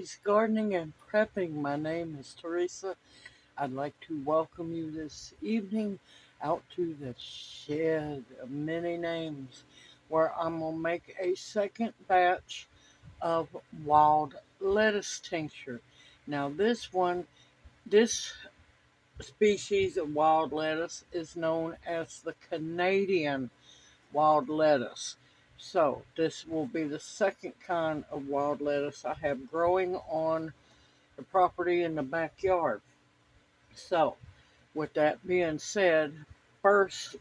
Terry's Gardening and Prepping. My name is Teresa. I'd like to welcome you this evening out to the shed of many names where I'm going to make a second batch of wild lettuce tincture. Now this species of wild lettuce is known as the Canadian wild lettuce. So this will be the second kind of wild lettuce I have growing on the property in the backyard. So with that being said, first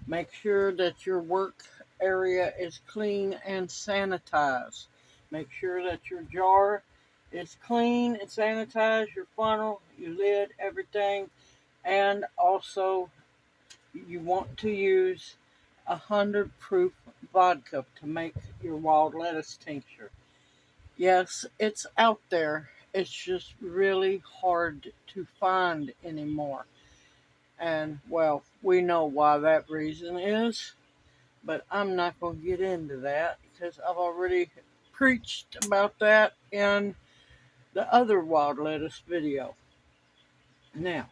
make sure that your work area is clean and sanitized. Make sure that your jar is clean and sanitized, your funnel, your lid, everything. And also you want to use 100 proof vodka to make your wild lettuce tincture. Yes, it's out there. It's just really hard to find anymore. And well, we know why that reason is, but I'm not going to get into that because I've already preached about that in the other wild lettuce video. Now,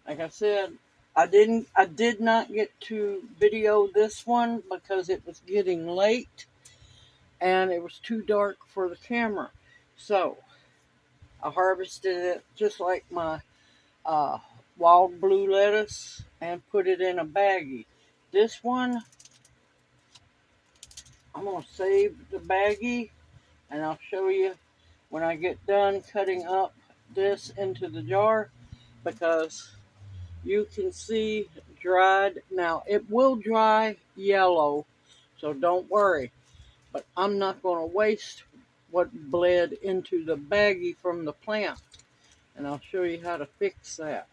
like I said, I did not get to video this one because it was getting late and it was too dark for the camera. So I harvested it just like my uh, wild blue lettuce and put it in a baggie. This one, I'm going to save the baggie and I'll show you when I get done cutting up this into the jar because you can see dried. Now it will dry yellow, so don't worry. But I'm not going to waste what bled into the baggie from the plant. And I'll show you how to fix that.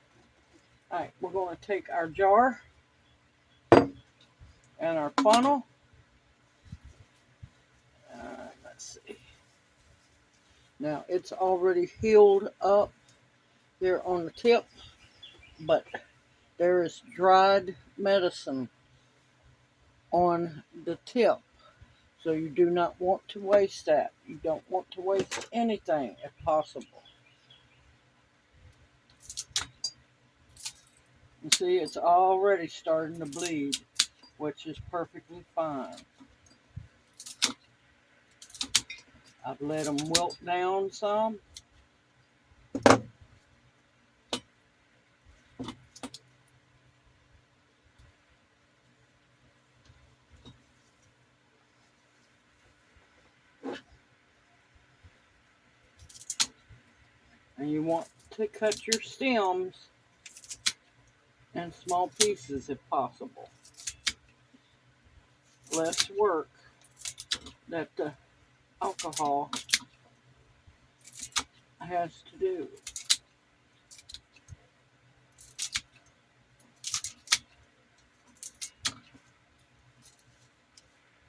Alright, we're going to take our jar and our funnel. Let's see. Now it's already healed up here on the tip, but there is dried medicine on the tip. So you do not want to waste that. You don't want to waste anything if possible. You see, it's already starting to bleed, which is perfectly fine. I've let them wilt down some. And you want to cut your stems in small pieces if possible. Less work that the alcohol has to do.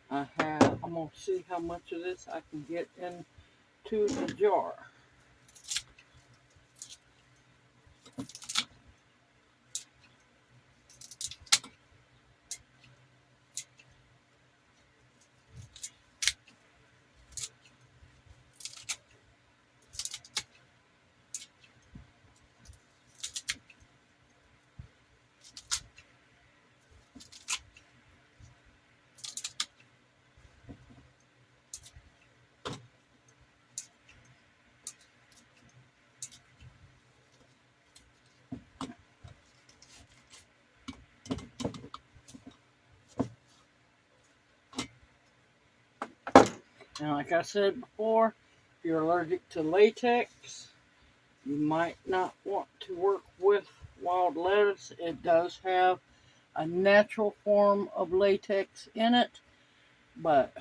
I'm going to see how much of this I can get into the jar. And like I said before, if you're allergic to latex, you might not want to work with wild lettuce. It does have a natural form of latex in it, but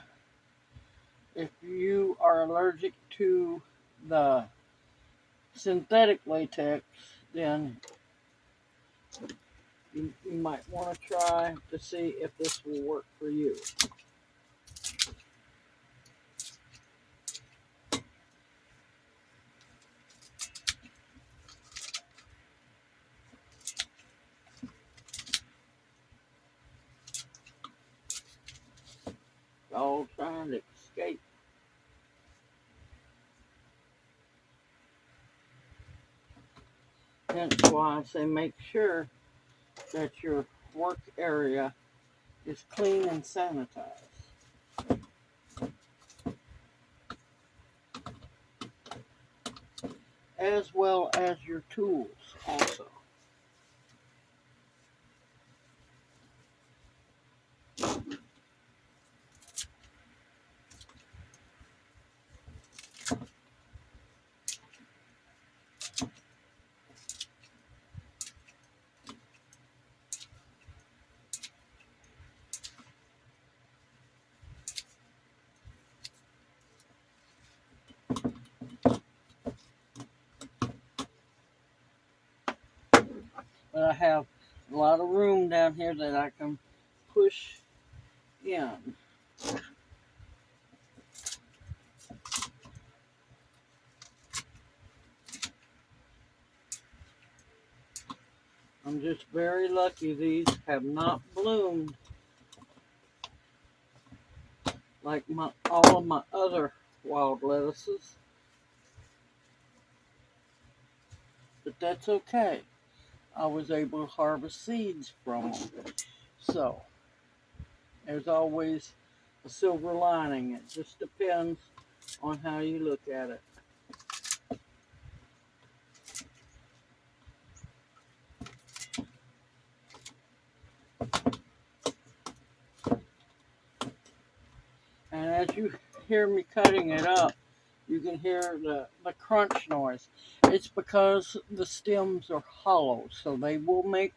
if you are allergic to the synthetic latex, then you might want to try to see if this will work for you. All trying to escape. Hence why I say make sure that your work area is clean and sanitized, as well as your tools also. But I have a lot of room down here that I can push in. I'm just very lucky these have not bloomed like all of my other wild lettuces. But that's okay. I was able to harvest seeds from them. So, there's always a silver lining. It just depends on how you look at it. And as you hear me cutting it up, you can hear the crunch noise. It's because the stems are hollow, so they will make,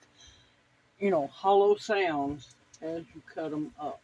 hollow sounds as you cut them up.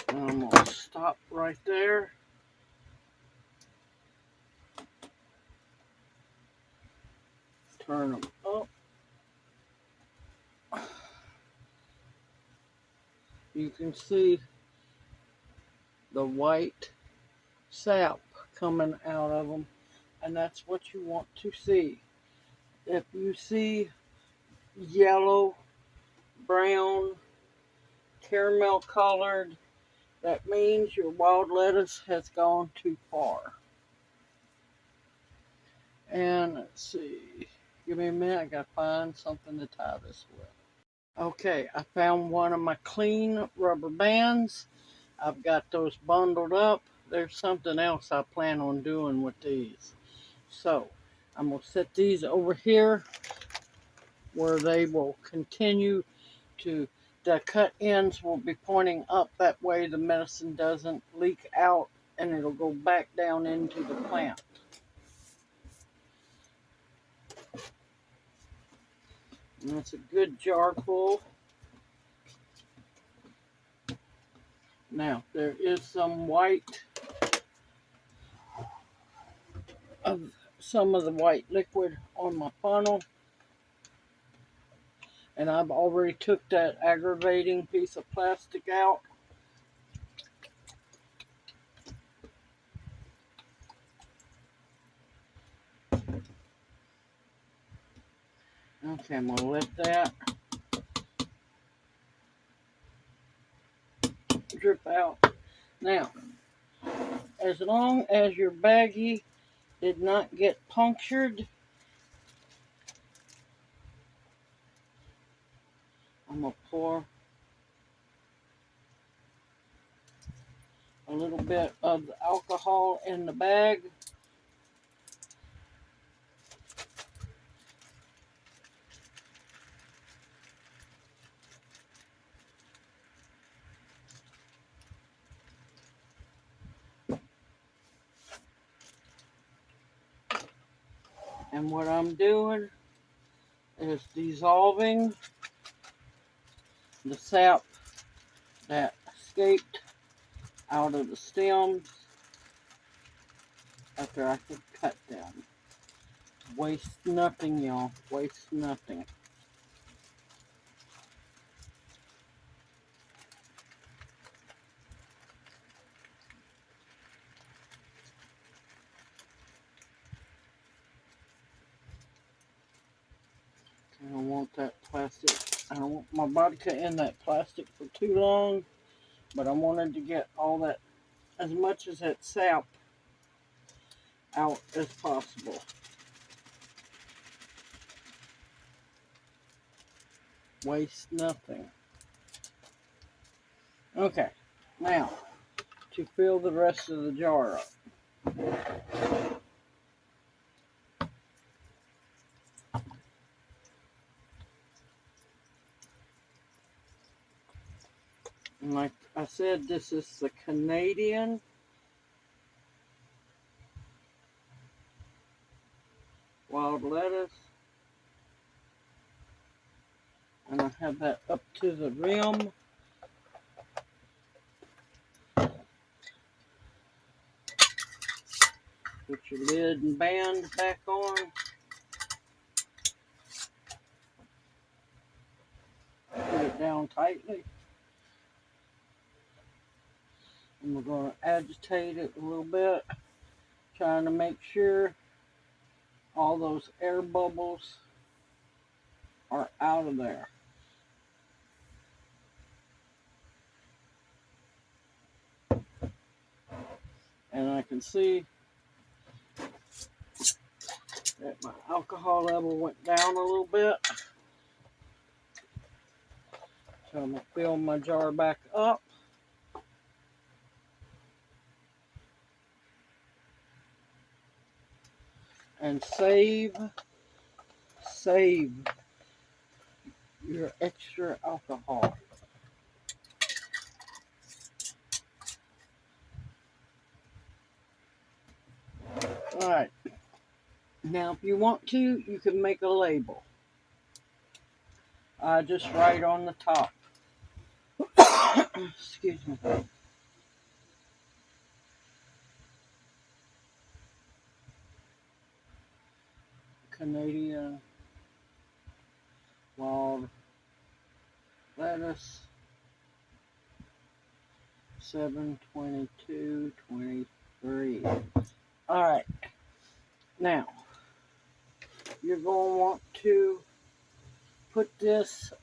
And I'm going to stop right there. Turn them up. You can see the white sap coming out of them, and that's what you want to see. If you see yellow, brown, caramel colored, that means your wild lettuce has gone too far. And let's see, give me a minute, I gotta find something to tie this with. Okay, I found one of my clean rubber bands. I've got those bundled up. There's something else I plan on doing with these. So I'm going to set these over here where they will continue to, the cut ends will be pointing up. That way the medicine doesn't leak out and it'll go back down into the plant. And that's a good jar full. Now, there is some white of some of the white liquid on my funnel. And I've already took that aggravating piece of plastic out. Okay, I'm going to let that drip out. Now, as long as your baggie did not get punctured, I'm going to pour a little bit of the alcohol in the bag. And what I'm doing is dissolving the sap that escaped out of the stems after I could cut them. Waste nothing, y'all. Waste nothing. I don't want that plastic. I don't want my vodka in that plastic for too long, but I wanted to get all that, as much as that sap out as possible. Waste nothing. Okay, now to fill the rest of the jar up. And like I said, this is the Canadian wild lettuce. And I have that up to the rim. Put your lid and band back on. Put it down tightly. And we're going to agitate it a little bit, trying to make sure all those air bubbles are out of there. And I can see that my alcohol level went down a little bit. So I'm going to fill my jar back up. And save your extra alcohol. Alright, now if you want to, you can make a label. Just write on the top. Excuse me. Canadian wild lettuce, 7/22/23. Alright, now you're going to want to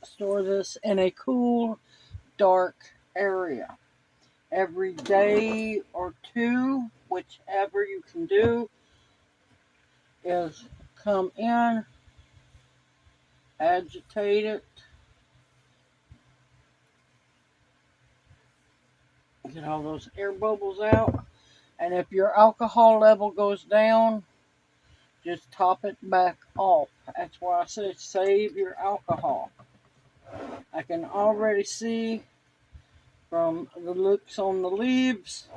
store this in a cool, dark area. Every day or two, whichever you can do, is come in, agitate it, get all those air bubbles out, and if your alcohol level goes down, just top it back off. That's why I say save your alcohol. I can already see from the looks on the leaves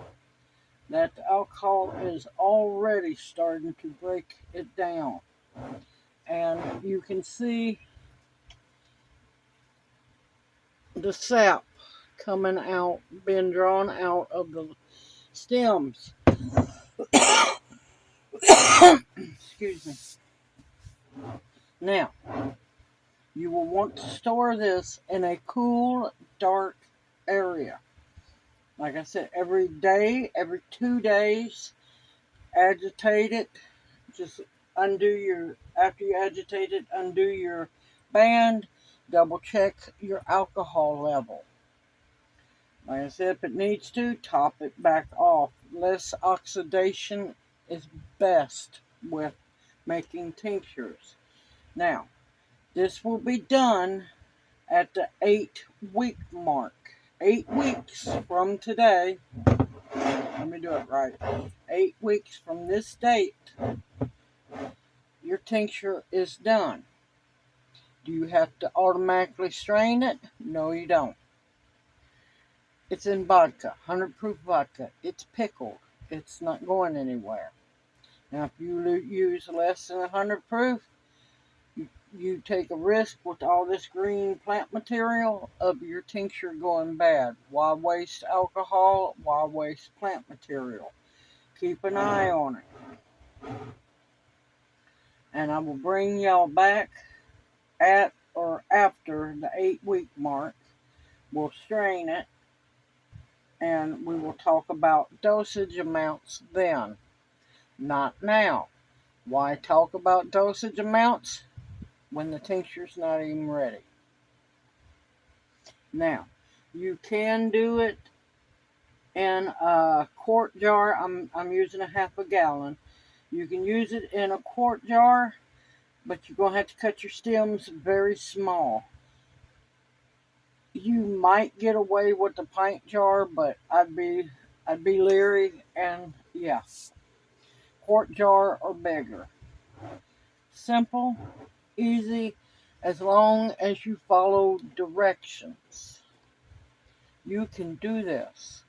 that the alcohol is already starting to break it down. And you can see the sap coming out, being drawn out of the stems. Excuse me. Now, you will want to store this in a cool, dark area. Like I said, every day, every 2 days, agitate it. Just after you agitate it, undo your band, double check your alcohol level. Like I said, if it needs to, top it back off. Less oxidation is best with making tinctures. Now, this will be done at the 8-week mark. 8 weeks from today. Let me do it right. 8 weeks from this date, your tincture is done. Do you have to automatically strain it? No, you don't. It's in vodka, 100 proof vodka. It's pickled. It's not going anywhere. Now, if you use less than 100 proof, you take a risk with all this green plant material of your tincture going bad. Why waste alcohol? Why waste plant material? Keep an eye on it. And I will bring y'all back at or after the 8-week mark. We'll strain it and we will talk about dosage amounts then, not now. Why talk about dosage amounts when the tincture's not even ready? Now, you can do it in a quart jar. I'm using a half a gallon. You can use it in a quart jar, but you're going to have to cut your stems very small. You might get away with the pint jar, but I'd be leery, and yeah, quart jar or bigger. Simple, easy, as long as you follow directions. You can do this.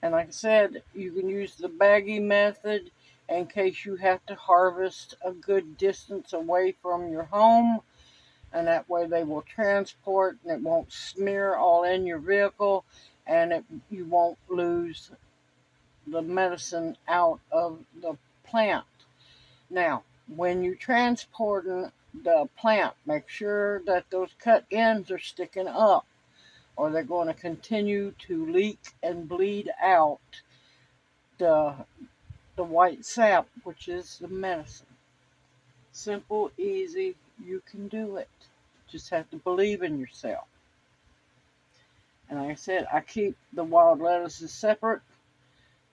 And like I said, you can use the baggy method in case you have to harvest a good distance away from your home. And that way they will transport and it won't smear all in your vehicle, and you won't lose the medicine out of the plant. Now, when you're transporting the plant, make sure that those cut ends are sticking up, or they're going to continue to leak and bleed out the white sap, which is the medicine. Simple, easy, you can do it. Just have to believe in yourself. And like I said, I keep the wild lettuces separate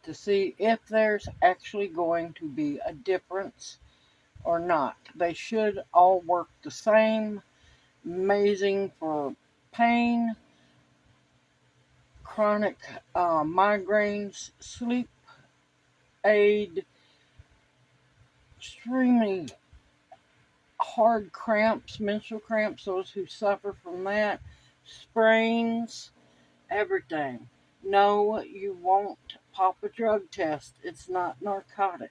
to see if there's actually going to be a difference or not. They should all work the same. Amazing for pain, chronic migraines, sleep aid, extremely hard cramps, menstrual cramps, those who suffer from that, sprains, everything. No, you won't pop a drug test. It's not narcotic.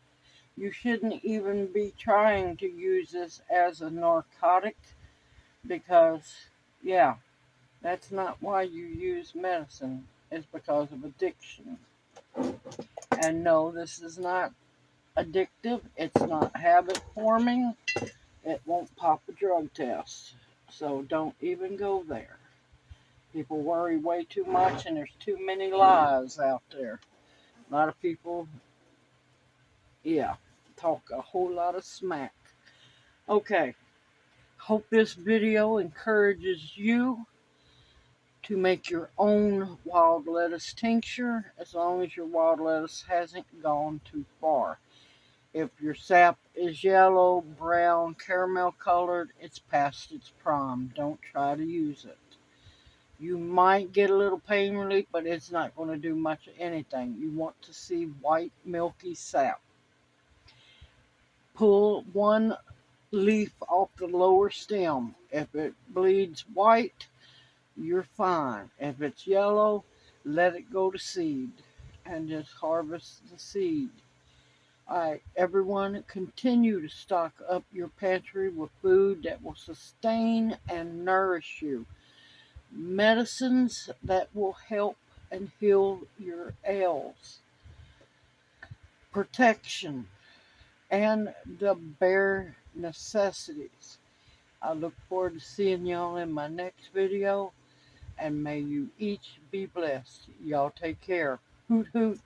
You shouldn't even be trying to use this as a narcotic because, yeah, that's not why you use medicine. It's because of addiction. And no, this is not addictive. It's not habit forming. It won't pop a drug test. So don't even go there. People worry way too much, and there's too many lies out there. A lot of people, yeah, talk a whole lot of smack. Okay, hope this video encourages you to make your own wild lettuce tincture, as long as your wild lettuce hasn't gone too far. If your sap is yellow, brown, caramel colored, it's past its prime. Don't try to use it. You might get a little pain relief, but it's not going to do much of anything. You want to see white, milky sap. Pull one leaf off the lower stem. If it bleeds white, you're fine. If it's yellow, let it go to seed and just harvest the seed. Alright, everyone, continue to stock up your pantry with food that will sustain and nourish you. Medicines that will help and heal your ails. Protection and the bare necessities. I look forward to seeing y'all in my next video, and may you each be blessed. Y'all take care. Hoot hoot.